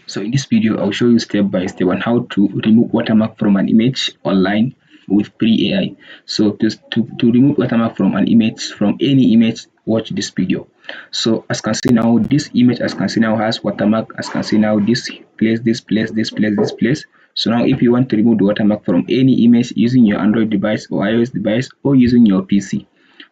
So in this video, I'll show you step by step on how to remove watermark from an image online with free AI. So to remove watermark from an image, from any image, watch this video. So as can see now, this image as can see now has watermark. As can see now, this place, this place, this place, this place. So now if you want to remove the watermark from any image using your Android device or iOS device or using your PC,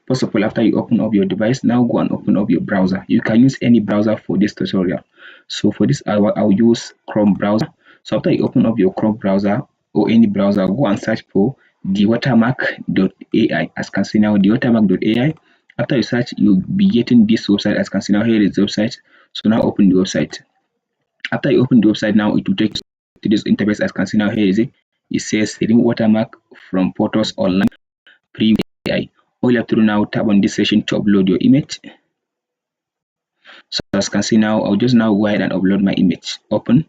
first of all, after you open up your device, now go and open up your browser. You can use any browser for this tutorial. So for this, I'll use Chrome browser. So after you open up your Chrome browser or any browser, go and search for the watermark.ai. As can see now, the watermark.ai. After you search, you'll be getting this website. As can see now, here is the website. So now open the website. After you open the website, now it will take you to this interface. As can see now, here is it. It says remove watermark from photos online free AI. All you have to do now, tap on this section to upload your image. So as you can see now, I'll just now go ahead and upload my image. Open.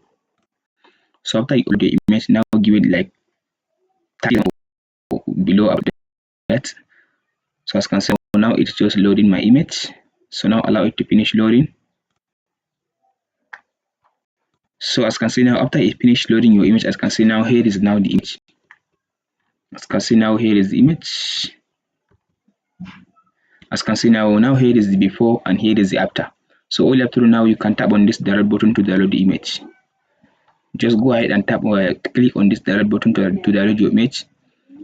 So after you upload the image, now give it like 30 below about that. So as you can see now, it's just loading my image. So now allow it to finish loading. So as you can see now, after it finished loading your image, as you can see now, here is now the image. As you can see now, here is the image. As you can see now here is the before and here is the after. So all you have to do now, you can tap on this direct button to download the image. Just go ahead and tap click on this direct button to download your image.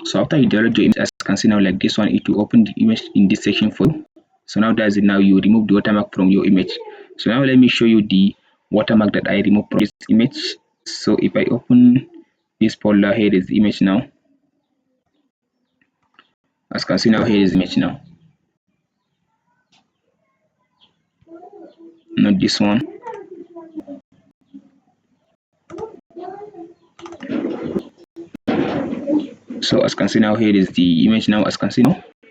So after you download your image, as you can see now, like this one, it will open the image in this section for you. So now that's it. Now you remove the watermark from your image. So now let me show you the watermark that I removed from this image. So if I open this folder, here is the image now. As you can see now, here is the image now. Not this one. So as you can see now, here is the image now. As you can see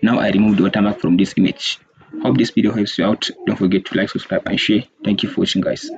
now I removed the watermark from this image. Hope this video helps you out. Don't forget to like, subscribe and share. Thank you for watching, guys.